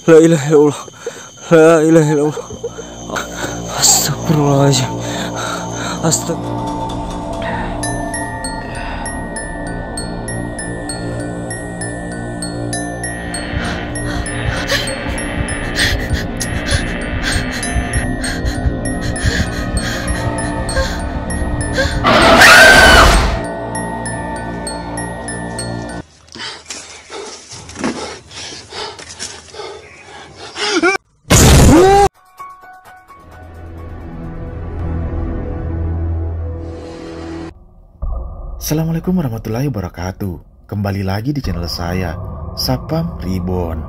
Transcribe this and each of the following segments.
La ilaha illallah. La ilaha illallah. Astagfirullahaladzim. Astagfirullah. Assalamualaikum warahmatullahi wabarakatuh. Kembali lagi di channel saya, Sapam Reborn.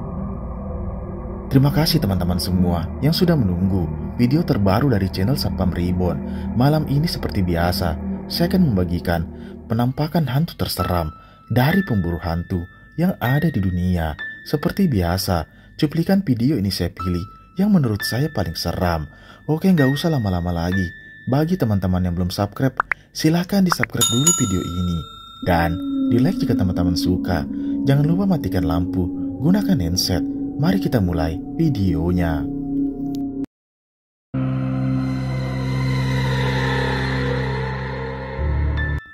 Terima kasih teman-teman semua yang sudah menunggu video terbaru dari channel Sapam Reborn. Malam ini seperti biasa, saya akan membagikan penampakan hantu terseram dari pemburu hantu yang ada di dunia. Seperti biasa, cuplikan video ini saya pilih yang menurut saya paling seram. Oke, nggak usah lama-lama lagi. Bagi teman-teman yang belum subscribe, silahkan di-subscribe dulu video ini. Dan di-like jika teman-teman suka. Jangan lupa matikan lampu, gunakan handset. Mari kita mulai videonya.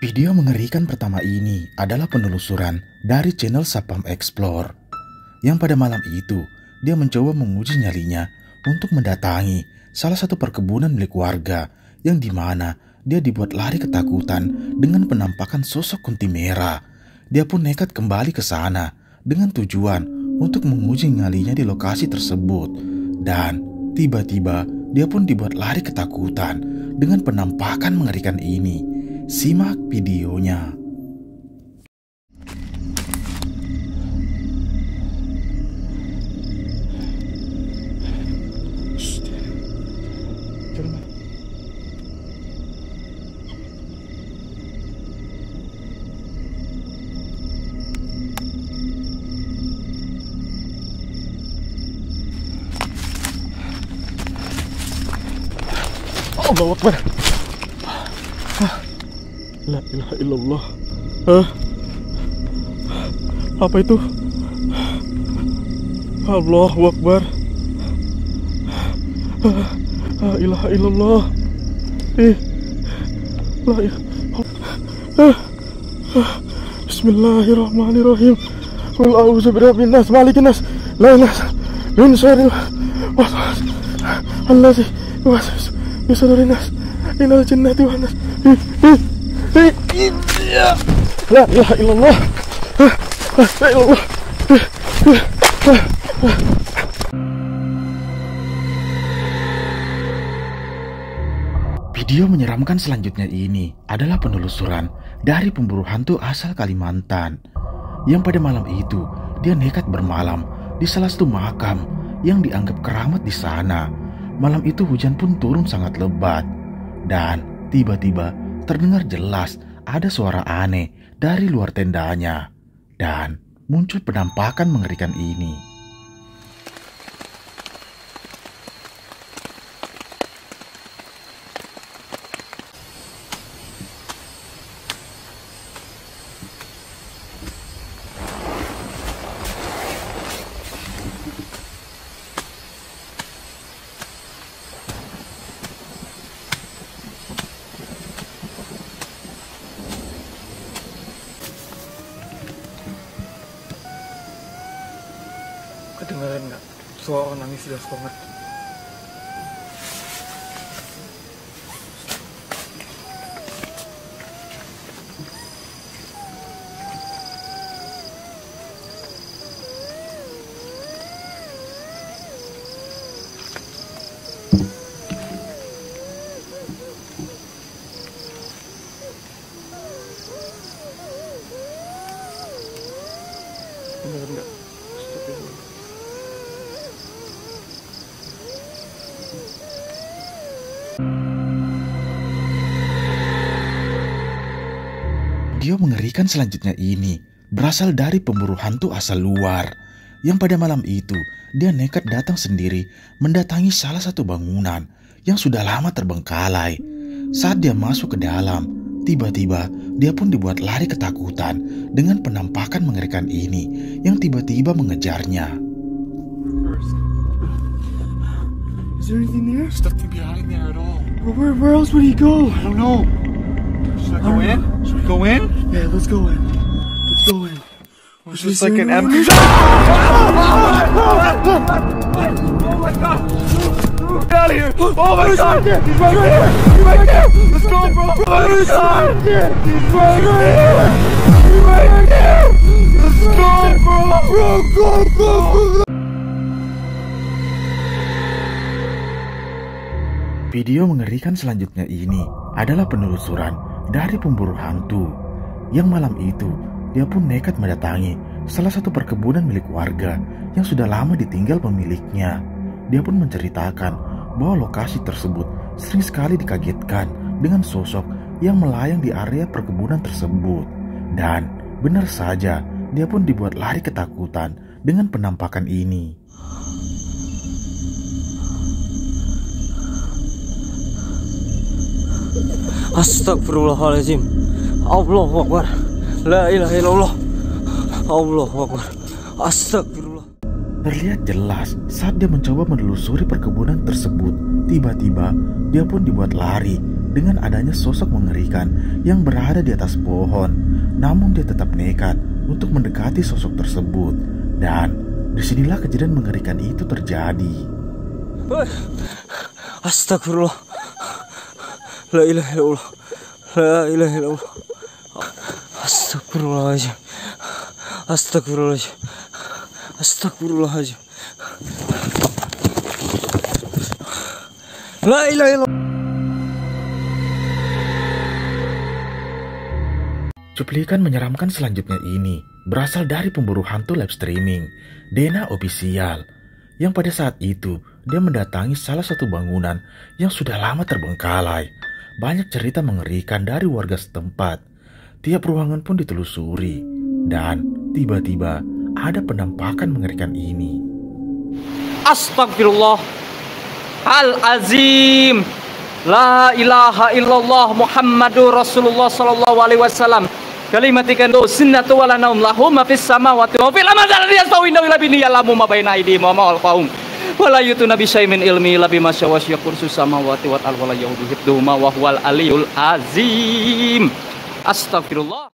Video mengerikan pertama ini adalah penelusuran dari channel Sapam Explore. Yang pada malam itu, dia mencoba menguji nyalinya untuk mendatangi salah satu perkebunan milik warga, yang dimana dia dibuat lari ketakutan dengan penampakan sosok kunti merah. Dia pun nekat kembali ke sana dengan tujuan untuk menguji nyalinya di lokasi tersebut. Dan tiba-tiba dia pun dibuat lari ketakutan dengan penampakan mengerikan ini. Simak videonya. Allahu Akbar. La ilaha illallah. Apa itu? Allahu Akbar. La ilaha illallah. La ilaha. Bismillahirrahmanirrahim. Qul a'udzu birabbin nas, malikin nas, la ilaha min syarril waswas allazi yuwaswisu fi sudurin nas, minal jinnati wan nas. La ilaha illallah. La ilallah. Video menyeramkan selanjutnya ini adalah penelusuran dari pemburu hantu asal Kalimantan, yang pada malam itu dia nekat bermalam di salah satu makam yang dianggap keramat di sana. Malam itu hujan pun turun sangat lebat, dan tiba-tiba terdengar jelas ada suara aneh dari luar tendanya, dan muncul penampakan mengerikan ini. Kedengeran nggak? Suara orang nangis jelas banget. Kedengeran nggak? Astagfirullah. Video mengerikan selanjutnya ini berasal dari pemburu hantu asal luar, yang pada malam itu dia nekat datang sendiri mendatangi salah satu bangunan yang sudah lama terbengkalai. Saat dia masuk ke dalam, tiba-tiba dia pun dibuat lari ketakutan dengan penampakan mengerikan ini yang tiba-tiba mengejarnya. First Is there anything there? There's nothing behind there at all. Where else would he go? I don't know. Should I go in? Should we go in? Yeah, let's go in. Let's go in. It's just like an empty. Oh my god! Get out of here! Oh my god! He's right here! He's right there! Let's go, bro! Oh my god! He's right here! He's right here! Let's go, bro! Bro, go! Video mengerikan selanjutnya ini adalah penelusuran dari pemburu hantu. Yang malam itu, dia pun nekat mendatangi salah satu perkebunan milik warga yang sudah lama ditinggal pemiliknya. Dia pun menceritakan bahwa lokasi tersebut sering sekali dikagetkan dengan sosok yang melayang di area perkebunan tersebut. Dan benar saja, dia pun dibuat lari ketakutan dengan penampakan ini. Astagfirullahaladzim. Allahu Akbar. La ilaha illallah. Allahu Akbar. Astagfirullah. Terlihat jelas saat dia mencoba menelusuri perkebunan tersebut. Tiba-tiba dia pun dibuat lari dengan adanya sosok mengerikan yang berada di atas pohon. Namun dia tetap nekat untuk mendekati sosok tersebut. Dan disinilah kejadian mengerikan itu terjadi. Astagfirullah. La ilaha illallah. La ilaha illallah. Astagfirullahaladzim. Astagfirullahaladzim. Astagfirullahaladzim. La ilaha illallah. Cuplikan menyeramkan selanjutnya ini berasal dari pemburu hantu live streaming Dena Official, yang pada saat itu dia mendatangi salah satu bangunan yang sudah lama terbengkalai. Banyak cerita mengerikan dari warga setempat. Tiap ruangan pun ditelusuri dan tiba-tiba ada penampakan mengerikan ini. Astagfirullah al-azim. La ilaha illallah Muhammadur Rasulullah sallallahu alaihi wasallam. Kalimatikan do sunnatu wala naum lahum ma fis samawati wa fil ardi yasawina ila bini yalamu ma baina aydihim wa ma alqaum. Wala yutuna bi syai'in ilmi la bima syawasya kursus samawati wal ardi wala yauduhuma wa huwal aliyul azim. Astagfirullah.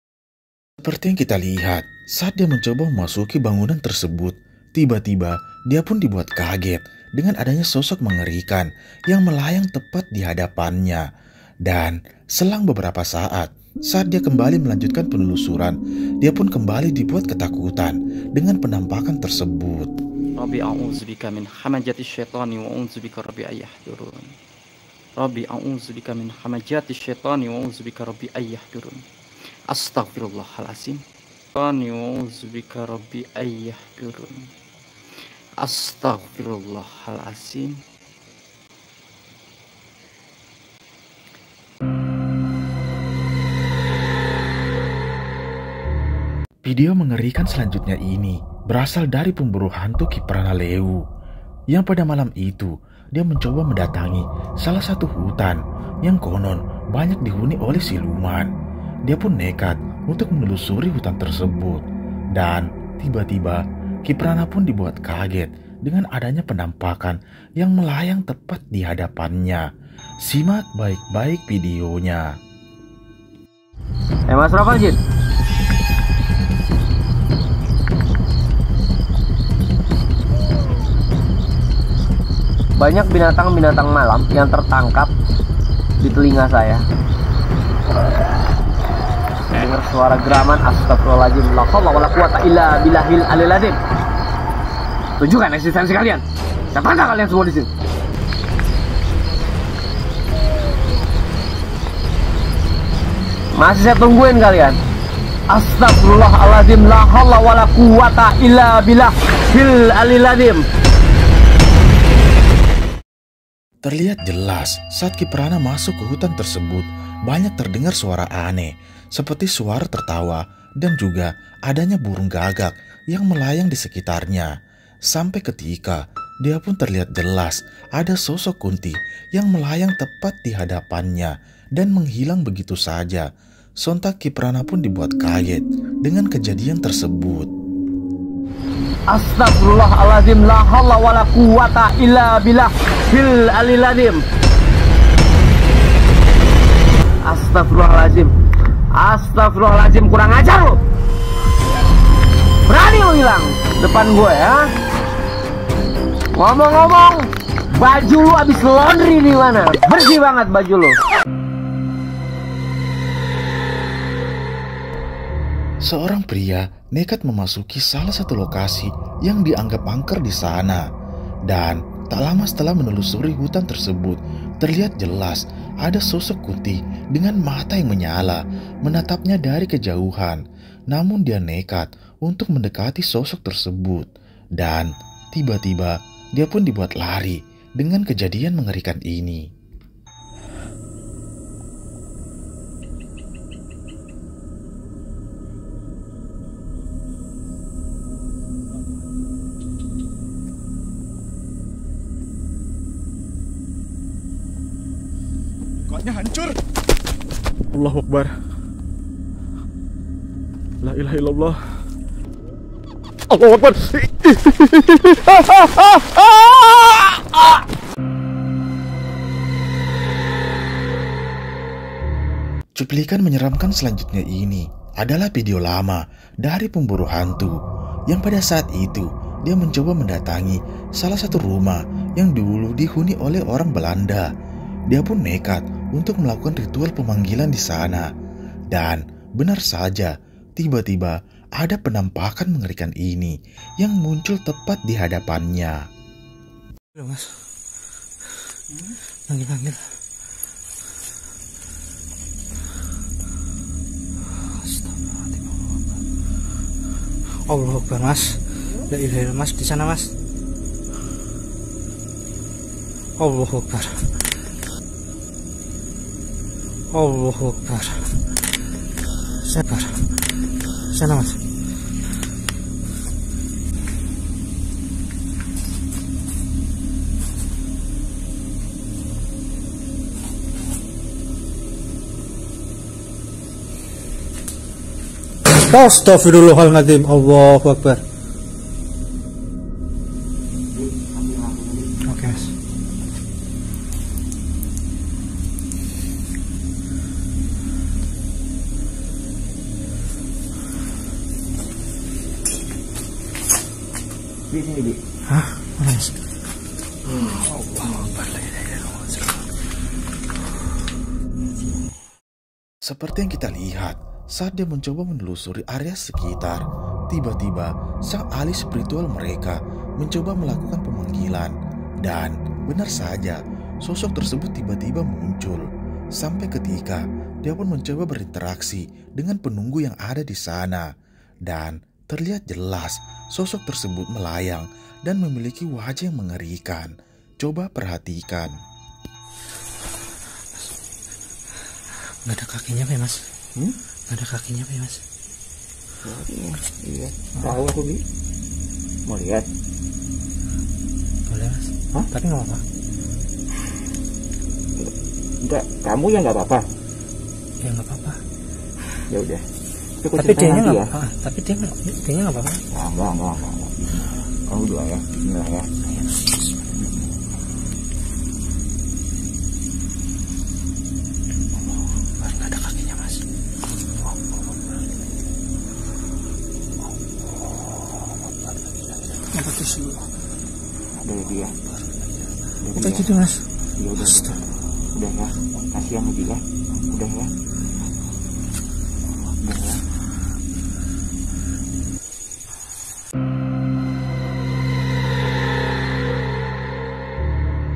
Seperti yang kita lihat, saat dia mencoba memasuki bangunan tersebut, tiba-tiba dia pun dibuat kaget dengan adanya sosok mengerikan yang melayang tepat di hadapannya. Dan selang beberapa saat dia kembali melanjutkan penelusuran, dia pun kembali dibuat ketakutan dengan penampakan tersebut. Rabbi a'udzubika min hamajatis syaitani wa a'udzubika rabbi ayyahdurun. Rabbi a'udzubika min hamajatis syaitani wa a'udzubika rabbi ayyahdurun. Astagfirullahalazim. Wa a'udzubika rabbi ayyahdurun. Astagfirullahalazim. Video mengerikan selanjutnya ini berasal dari pemburu hantu Kiprana Lewu, yang pada malam itu dia mencoba mendatangi salah satu hutan yang konon banyak dihuni oleh siluman. Dia pun nekat untuk menelusuri hutan tersebut dan tiba-tiba Kiprana pun dibuat kaget dengan adanya penampakan yang melayang tepat di hadapannya. Simak baik-baik videonya. Mas Rafa Jin. Banyak binatang-binatang malam yang tertangkap di telinga saya. Dengar suara geraman, astagfirullahaladzim, la haula wala quwata illa billahil aliyil azim. Tunjukkan eksistensi kalian. Siapakah kalian semua di sini? Masih saya tungguin kalian. Astagfirullahaladzim, la haula wala quwata illa billahil aliyil azim. Terlihat jelas saat Kiprana masuk ke hutan tersebut, banyak terdengar suara aneh seperti suara tertawa dan juga adanya burung gagak yang melayang di sekitarnya. Sampai ketika dia pun terlihat jelas ada sosok Kunti yang melayang tepat di hadapannya dan menghilang begitu saja. Sontak Kiprana pun dibuat kaget dengan kejadian tersebut. Astagfirullahaladzim, la haula wala quwata illa billah bil aliladim. Astagfirullahaladzim. Astagfirullahaladzim, kurang ajar lo. Berani lo hilang depan gue ya. Ngomong-ngomong, baju lu abis laundry di mana? Bersih banget baju lu. Seorang pria nekat memasuki salah satu lokasi yang dianggap angker di sana. Dan tak lama setelah menelusuri hutan tersebut, terlihat jelas ada sosok Kunti dengan mata yang menyala menatapnya dari kejauhan. Namun dia nekat untuk mendekati sosok tersebut. Dan tiba-tiba dia pun dibuat lari dengan kejadian mengerikan ini. Mukanya hancur. Allahu Akbar. La ilaha illallah. Allahu Akbar. Cuplikan menyeramkan selanjutnya ini adalah video lama dari pemburu hantu yang pada saat itu dia mencoba mendatangi salah satu rumah yang dulu dihuni oleh orang Belanda. Dia pun nekat untuk melakukan ritual pemanggilan di sana. Dan benar saja, tiba-tiba ada penampakan mengerikan ini yang muncul tepat di hadapannya. Mas, panggil. Allah Akbar, Mas. La ilaha illallah, Mas, di sana, Mas. Allah Akbar. Allah Akbar. Sabar. Sana, Mas. Astagfirullahaladzim. Allahu Akbar. Oke, Mas. Di sini, Bi. Hah? Mana, Mas? Seperti yang kita lihat, saat dia mencoba menelusuri area sekitar, tiba-tiba sang ahli spiritual mereka mencoba melakukan pemanggilan. Dan benar saja, sosok tersebut tiba-tiba muncul. Sampai ketika dia pun mencoba berinteraksi dengan penunggu yang ada di sana. Dan terlihat jelas sosok tersebut melayang dan memiliki wajah yang mengerikan. Coba perhatikan. Gak ada kakinya apa ya, Mas? Gak ada kakinya apa ya, Mas? Iya. Tahu aku, Bi. Mau lihat? Boleh, Mas. Hah? Tapi gak apa-apa. Enggak, kamu yang nggak apa-apa. Ya gak apa-apa. Ya udah. Tapi dia nya gak apa-apa. Tapi dia nya gak apa-apa. Enggak. Kamu doa ya. Bismillah ya. Gak ada kakinya, Mas. Apa tuh sih? Udah dia. Udah gitu, Mas. Ya udah. Udah ya. Kasihan Bi ya. Udah ya. Udah ya.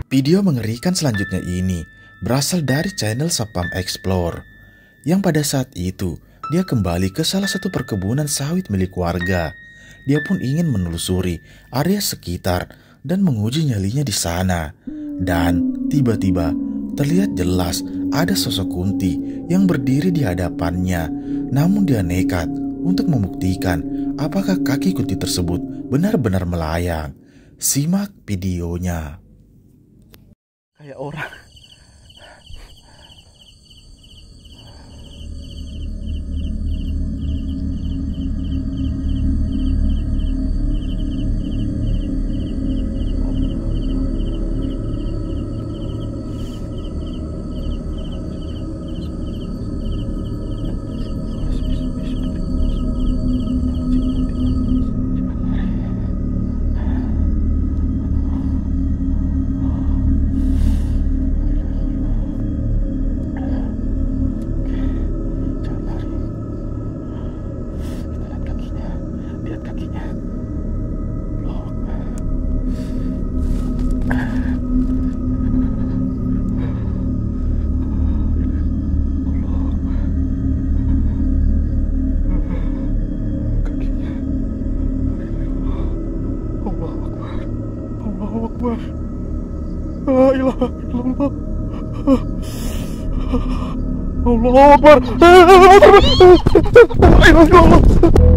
Video mengerikan selanjutnya ini berasal dari channel Sapam Explore, yang pada saat itu dia kembali ke salah satu perkebunan sawit milik warga. Dia pun ingin menelusuri area sekitar dan menguji nyalinya di sana. Dan tiba-tiba terlihat jelas ada sosok Kunti yang berdiri di hadapannya. Namun dia nekat untuk membuktikan apakah kaki Kunti tersebut benar-benar melayang. Simak videonya. Kayak orang. Akbar. La ilaha illallah. Allahu Akbar. La ilaha illallah.